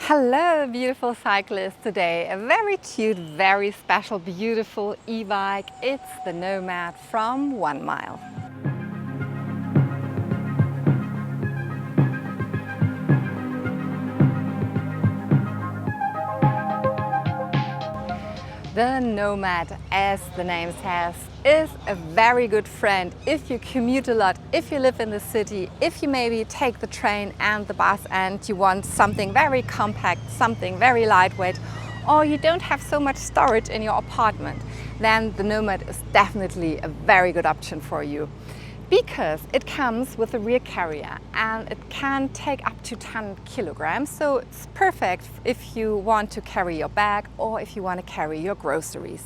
Hello beautiful cyclists, today a very cute, very special, beautiful e-bike. It's the Nomad from Onemile. The Nomad, as the name says, is a very good friend if you commute a lot, if you live in the city, if you maybe take the train and the bus and you want something very compact, something very lightweight, or you don't have so much storage in your apartment, then the Nomad is definitely a very good option for you. Because it comes with a rear carrier and it can take up to 10 kilograms, so it's perfect if you want to carry your bag or if you want to carry your groceries.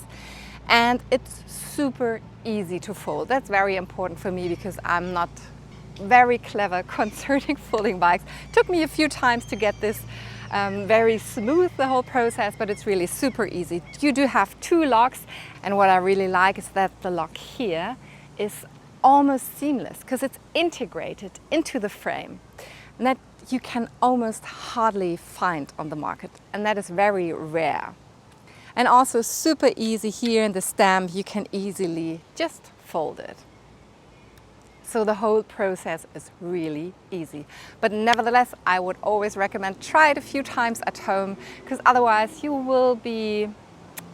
And it's super easy to fold. That's very important for me because I'm not very clever concerning folding bikes. It took me a few times to get this very smooth, the whole process, but it's really super easy. You do have two locks, and what I really like is that the lock here is almost seamless because it's integrated into the frame, and that you can almost hardly find on the market, and that is very rare. And also super easy here in the stem, you can easily just fold it. So the whole process is really easy. But nevertheless, I would always recommend try it a few times at home, because otherwise you will be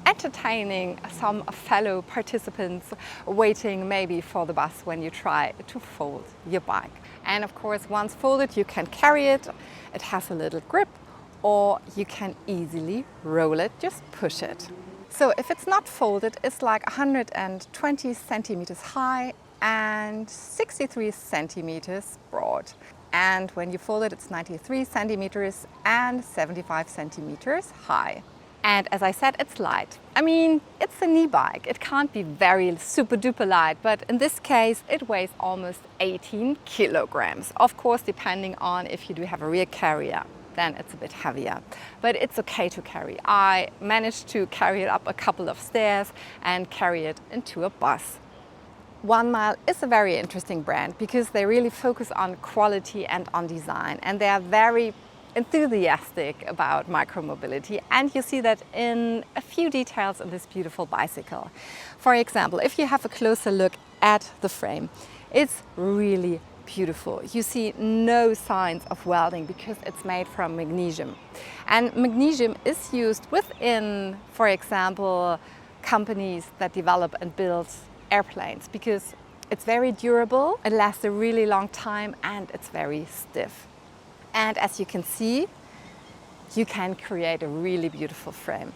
entertaining some fellow participants waiting maybe for the bus when you try to fold your bike. And of course, once folded, you can carry it. It has a little grip, or you can easily roll it, just push it. So if it's not folded, it's like 120 centimeters high and 63 centimeters broad. And when you fold it, it's 93 centimeters and 75 centimeters high. And as I said, it's light. I mean, it's an e-bike. It can't be very super duper light, but in this case, it weighs almost 18 kilograms. Of course, depending on if you do have a rear carrier, then it's a bit heavier. But it's okay to carry. I managed to carry it up a couple of stairs and carry it into a bus. Onemile is a very interesting brand because they really focus on quality and on design, and they are very enthusiastic about micromobility, and you see that in a few details in this beautiful bicycle. For example, if you have a closer look at the frame, it's really beautiful. You see no signs of welding because it's made from magnesium. And magnesium is used within, for example, companies that develop and build airplanes because it's very durable, it lasts a really long time, and it's very stiff. And as you can see, you can create a really beautiful frame.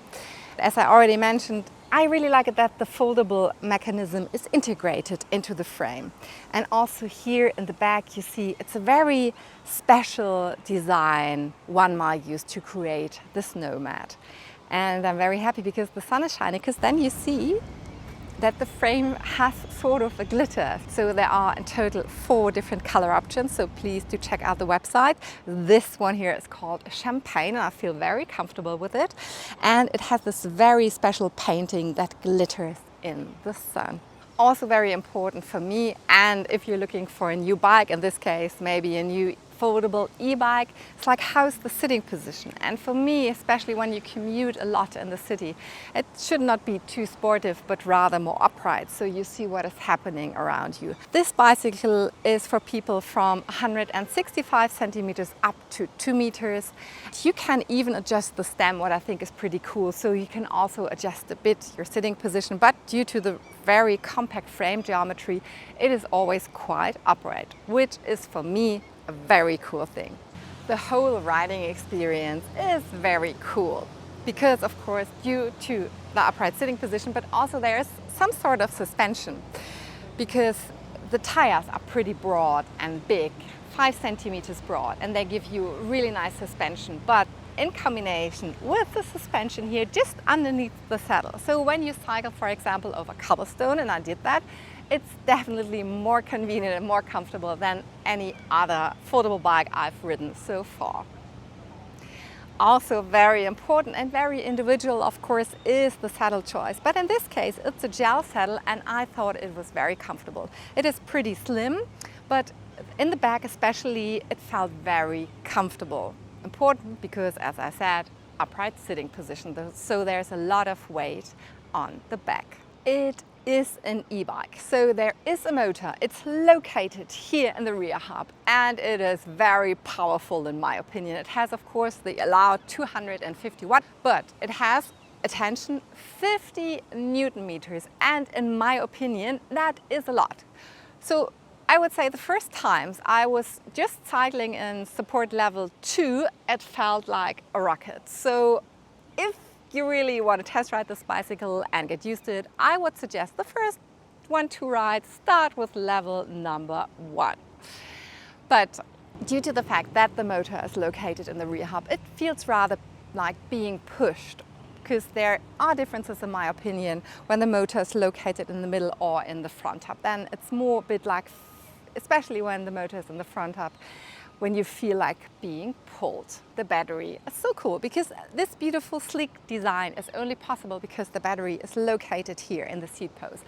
As I already mentioned, I really like it that the foldable mechanism is integrated into the frame. And also here in the back, you see it's a very special design Onemile used to create this Nomad. And I'm very happy because the sun is shining, because then you see that the frame has sort of a glitter. So there are in total 4 different color options, so please do check out the website. This one here is called Champagne, and I feel very comfortable with it. And it has this very special painting that glitters in the sun. Also very important for me, and if you're looking for a new bike, in this case maybe a new foldable e-bike, it's like, how's the sitting position? And for me, especially when you commute a lot in the city, it should not be too sportive but rather more upright, so you see what is happening around you. This bicycle is for people from 165 centimeters up to 2 meters. You can even adjust the stem, what I think is pretty cool, so you can also adjust a bit your sitting position, but due to the very compact frame geometry, it is always quite upright, which is for me a very cool thing. The whole riding experience is very cool because, of course, due to the upright sitting position, but also there's some sort of suspension because the tires are pretty broad and big, 5 centimeters broad, and they give you really nice suspension, but in combination with the suspension here just underneath the saddle. So when you cycle, for example, over cobblestone, and I did that, it's definitely more convenient and more comfortable than any other foldable bike I've ridden so far. Also very important and very individual, of course, is the saddle choice. But in this case, it's a gel saddle, and I thought it was very comfortable. It is pretty slim, but in the back especially, it felt very comfortable. Important because, as I said, upright sitting position, so there's a lot of weight on the back. It is an e-bike, so there is a motor. It's located here in the rear hub and it is very powerful in my opinion. It has, of course, the allowed 250 watt, but it has, attention, 50 Newton meters, and in my opinion that is a lot. So I would say the first times I was just cycling in support level 2, it felt like a rocket. So if you really want to test ride this bicycle and get used to it, I would suggest the first 1-2 rides start with level number 1. But due to the fact that the motor is located in the rear hub, it feels rather like being pushed, because there are differences in my opinion when the motor is located in the middle or in the front hub. Then it's more a bit like, especially when the motor is in the front hub, when you feel like being pulled. The battery is so cool because this beautiful sleek design is only possible because the battery is located here in the seat post.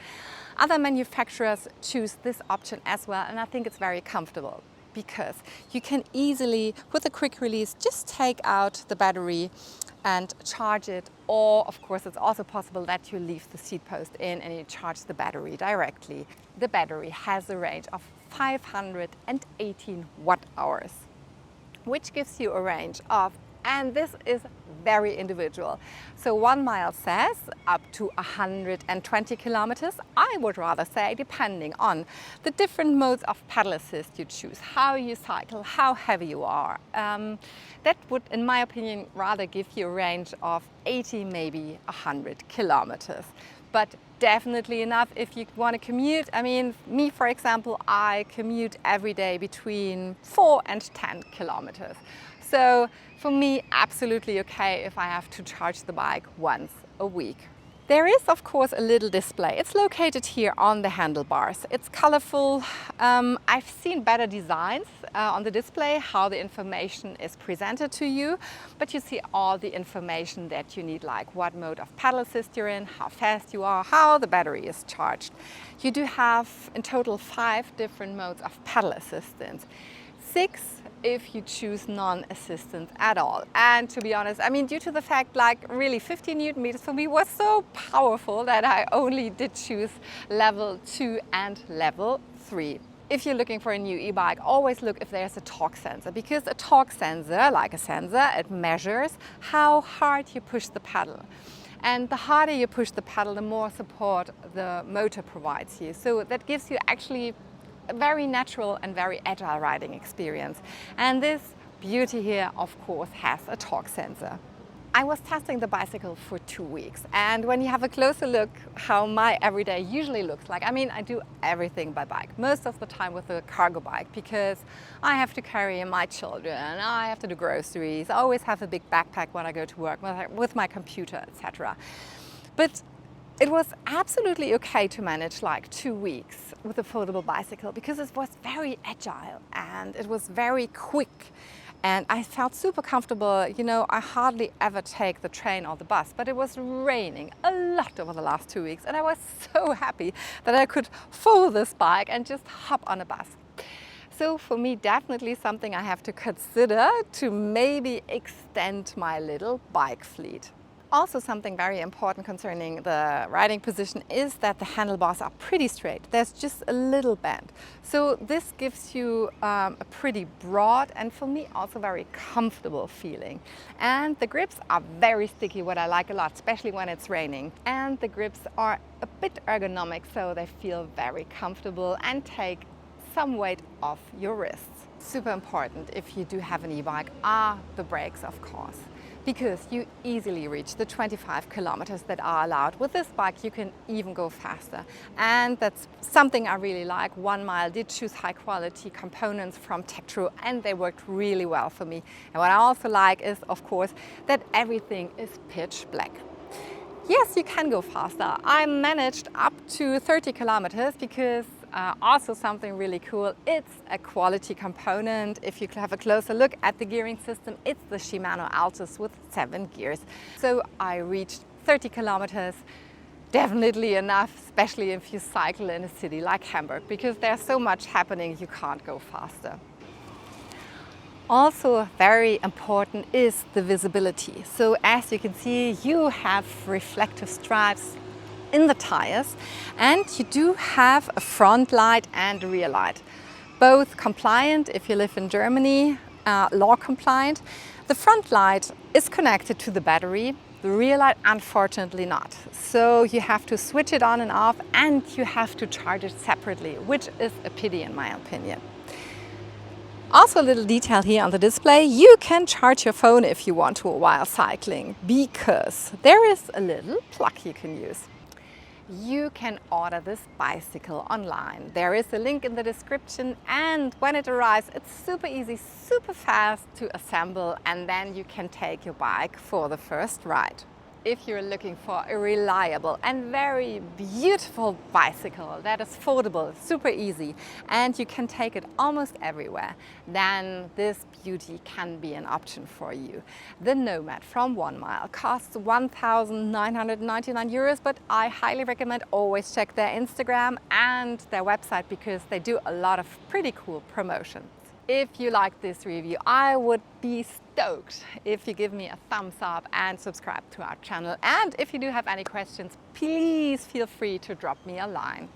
Other manufacturers choose this option as well, and I think it's very comfortable because you can easily, with a quick release, just take out the battery and charge it, or of course it's also possible that you leave the seat post in and you charge the battery directly. The battery has a range of 518 watt hours, which gives you a range of, and this is very individual, so 1 mile says up to 120 kilometers. I would rather say, depending on the different modes of pedal assist you choose, how you cycle, how heavy you are, that would, in my opinion, rather give you a range of 80, maybe 100 kilometers. But definitely enough if you want to commute. I mean, me, for example, I commute every day between 4 and 10 kilometers. So for me, absolutely okay if I have to charge the bike once a week. There is, of course, a little display. It's located here on the handlebars. It's colorful. I've seen better designs on the display, how the information is presented to you, but you see all the information that you need, like what mode of pedal assist you're in, how fast you are, how the battery is charged. You do have in total 5 different modes of pedal assistance. 6 if you choose non-assistance at all. And to be honest, I mean, due to the fact like really 50 Newton meters for me was so powerful that I only did choose level 2 and level 3. If you're looking for a new e-bike, always look if there's a torque sensor, because a torque sensor, like a sensor, it measures how hard you push the pedal. And the harder you push the pedal, the more support the motor provides you. So that gives you actually a very natural and very agile riding experience. And this beauty here, of course, has a torque sensor. I was testing the bicycle for 2 weeks, and when you have a closer look how my everyday usually looks like, I mean, I do everything by bike, most of the time with a cargo bike, because I have to carry my children, I have to do groceries, I always have a big backpack when I go to work with my computer, etc. But it was absolutely okay to manage like 2 weeks with a foldable bicycle because it was very agile and it was very quick. And I felt super comfortable. You know, I hardly ever take the train or the bus, but it was raining a lot over the last 2 weeks. And I was so happy that I could fold this bike and just hop on a bus. So for me, definitely something I have to consider to maybe extend my little bike fleet. Also, something very important concerning the riding position is that the handlebars are pretty straight. There's just a little bend. So this gives you a pretty broad and for me also very comfortable feeling. And the grips are very sticky, what I like a lot, especially when it's raining. And the grips are a bit ergonomic, so they feel very comfortable and take some weight off your wrists. Super important if you do have an e-bike are the brakes, of course, because you easily reach the 25 kilometers that are allowed. With this bike you can even go faster, and that's something I really like. 1 Mile did choose high quality components from Tektro and they worked really well for me. And what I also like is, of course, that everything is pitch black. Yes, you can go faster. I managed up to 30 kilometers because also something really cool, it's a quality component. If you have a closer look at the gearing system, it's the Shimano Altus with 7 gears. So I reached 30 kilometers, definitely enough, especially if you cycle in a city like Hamburg, because there's so much happening you can't go faster. Also very important is the visibility. So as you can see, you have reflective stripes in the tires, and you do have a front light and a rear light. Both compliant if you live in Germany, law compliant. The front light is connected to the battery, the rear light unfortunately not. So you have to switch it on and off, and you have to charge it separately, which is a pity in my opinion. Also a little detail here on the display, you can charge your phone if you want to while cycling, because there is a little plug you can use. You can order this bicycle online. There is a link in the description, and when it arrives, it's super easy, super fast to assemble, and then you can take your bike for the first ride. If you're looking for a reliable and very beautiful bicycle that is foldable, super easy, and you can take it almost everywhere, then this beauty can be an option for you. The Nomad from Onemile costs 1,999 euros, but I highly recommend always check their Instagram and their website because they do a lot of pretty cool promotions. If you like this review, I would be stoked if you give me a thumbs up and subscribe to our channel. And if you do have any questions, please feel free to drop me a line.